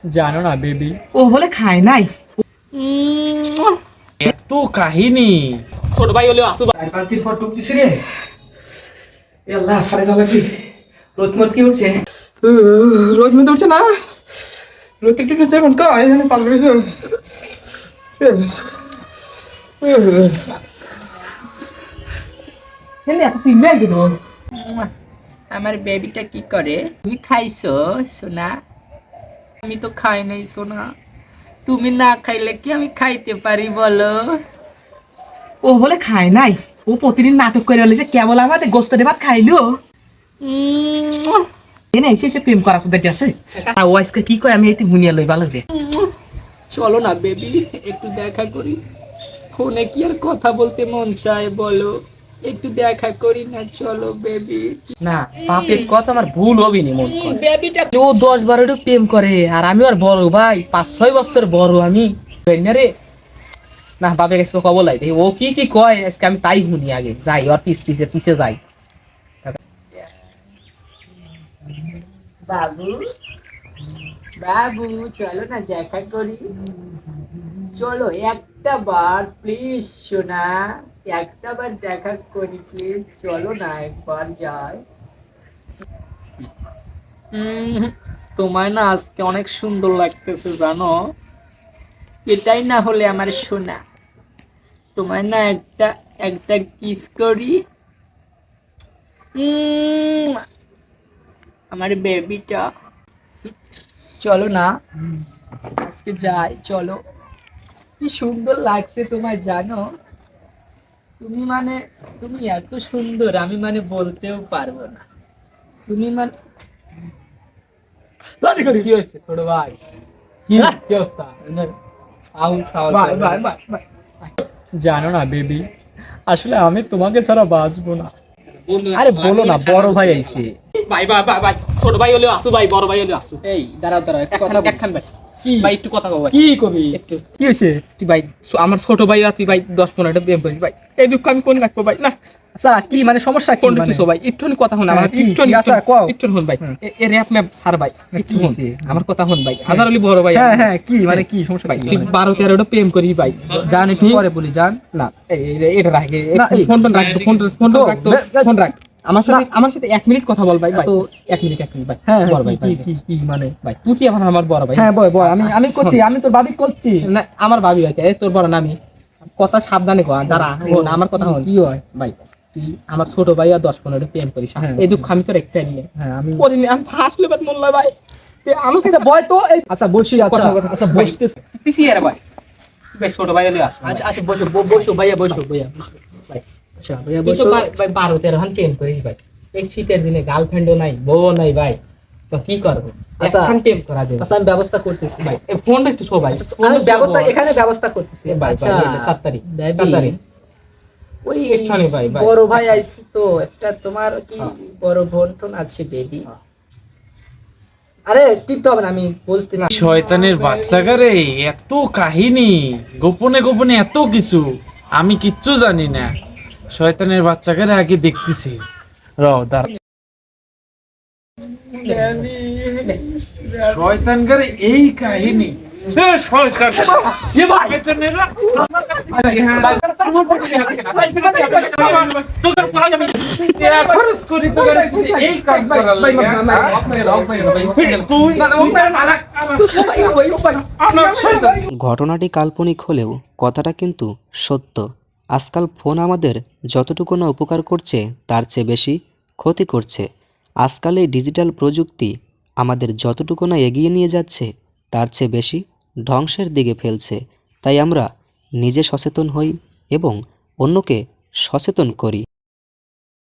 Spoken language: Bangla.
জানো না বেবি, ও বলে খায় নাই। এত কাহিনী। ছোট ভাই হলেও আসু। 4-5 দিন পর টুক দিছি রে। এ আল্লাহ, সাড়ে চালা কি রোদ মত কি উঠছে? রোদ মত উঠছে না, রোদ একটু উঠছে এখন কা এখানে চাল করেছে। হেলে এত সিগন্যাল দিল। আমার বেবিটা কি করে? তুমি খাইছো সোনা? আমি তো খাই নাই সোনা। তুমি না খাইলে কি আমি খাইতে পারি বলো? ও বলে খায় নাই, ও প্রতিদিন নাটক করে বলেছে কেবল আমাদের গোস্ত ভাত খাইলো। এনে এসে প্রেম করা শুধু আছে। ও আজকে কি কয় আমি এই হুনিয়া লই ভালো রে। চলো না বেবি, একটু দেখা করি। ফোনে কি আর কথা বলতে মন চায় বলো? একটু দেখা করি না, চলো বেবি। না, বাপের কথা আমার ভুল হবি নি মন করে। বেবিটা ও 10-12টা প্রেম করে আর আমি আর বড় ভাই 5-6 বছর বড় আমি রে। না বাপের কাছে কবল লাই ও কি কি কয় আজকে আমি তাই শুনি, আগে যাই ওর পিছে যাই। বাবু, বাবু চলো না দেখা করি। চলো একটা বার প্লিজ সোনা, একটা বার দেখা করি প্লিজ। চলো না একবার যাই। তোমায় না আজকে অনেক সুন্দর লাগতেছে জানো। এটাই না হলে আমার সোনা, তোমায় না একটা একটা কিস করি। আমার বেবিটা। চলো না আজকে যাই, চলো। কি সুন্দর লাগছে তোমায় জানো। তুমি মানে, তুমি এত সুন্দর আমি মানে বলতেও পারবো না। তুমি মানে কি হয়েছে ছোট ভাই? কি কি অবস্থা? আউল সাউল ভাই ভাই ভাই ভাই, জানো না বেবি, আসলে আমি তোমাকে ছাড়া বাঁচবো না। আরে বলো না, বড় ভাই আইছে। ভাই ভাই ভাই ভাই, ছোট ভাই হলেও আসু ভাই, বড় ভাই হলেও আসু। এই দাঁড়াও দাঁড়াও, একটা কথা একখান ভাই, কি ভাই একটু কথা কও ভাই। কি কবি? একটু কি হয়েছে? তুই ভাই, আমার ছোট ভাই আর তুই ভাই 10-15টা প্রেম করিস ভাই, এই দুঃখ আমি কোন রাখবো ভাই না। আচ্ছা কি মানে সমস্যা কি কোন মানে? কিছু ভাই একটুখানি কথা হন আমার, হ্যাঁ, কি? একটুখানি আচ্ছা, কও। একটুখানি হন ভাই। এ র‍্যাপ ম্যাপ স্যার ভাই, একটু হন হইছে? আমার কথা হন ভাই। হাজার আলী বড় ভাই। হ্যাঁ হ্যাঁ, কি মানে কি সমস্যা ভাই কি তুই মানে? 12-13টা প্রেম করি ভাই। জান একটু পরে বলি, জান। না এটা রাখে, না, এই ফোন রাখ, ফোন রাখ, ফোন রাখ। আমার সাথে 1 মিনিট কথা বল ভাই ভাই। তো 1 মিনিট ভাই। হ্যাঁ বড় ভাই কি কি কি মানে? ভাই তুই কি আমার বড় ভাই? হ্যাঁ বয় বয়, আমি করছি, আমি তোর ভাবি করছি। না আমার ভাবি ভাই, তোর বড় না আমি। কথা সাবধানে কর, দাঁড়া হন আমার কথা হন। কি হয় ভাই তুই আমার ছোট ভাই আর 10-15টা প্রেম করিস, হ্যাঁ। এই দুঃখ আমি তোর একটাই নিয়ে। হ্যাঁ আমি আমি ফার্স্ট লেবার মোল্লা ভাই। আমাকে আচ্ছা বয় তো এই আচ্ছা বসি। আচ্ছা আচ্ছা ভাই, বসতে। তুই কি রে ভাই? ভাই ছোট ভাই হলে আসো। আচ্ছা আচ্ছা বসো বসো ভাইয়া, বসো ভাইয়া বসো। ভাই আচ্ছা ভাইয়া তুই তো বসো। ভাই 12-13 প্রেম করিস ভাই। এই শীতের দিনে গার্লফ্রেন্ডও নাই, বউ নাই ভাই, তো কি করবো? আচ্ছা। একখান প্রেম করা দেবে আচ্ছা আমি ব্যবস্থা করতেছি ভাই। এই ফোনটা একটু শো ভাই। আমি ব্যবস্থা এখানে ব্যবস্থা করতেছি। ভাই আচ্ছা তাড়াতাড়ি বেবি, তাড়াতাড়ি। ওই একটুখানি ভাই ভাই। বড় ভাই আইছি তো, একটা তোমার কি বড় বোন টোন আছে বেবি। আরে টিপতে হবে না, আমি বলতেছি। শয়তানের বাচ্চাগারে এত কাহিনী, গোপনে গোপনে এত কিছু, আমি কিচ্ছু জানি না। শয়তানের বাচ্চাগারে আগে দেখতেছি। শয়তানগারে এই কাহিনী। ঘটনাটি কাল্পনিক হলেও কথাটা কিন্তু সত্য। আজকাল ফোন আমাদের যতটুকু না উপকার করছে তার চেয়ে বেশি ক্ষতি করছে। আজকাল এই ডিজিটাল প্রযুক্তি আমাদের যতটুকু না এগিয়ে নিয়ে যাচ্ছে তার চেয়ে বেশি ধ্বংসের দিকে ফেলছে। তাই আমরা নিজে সচেতন হই এবং অন্যকে সচেতন করি।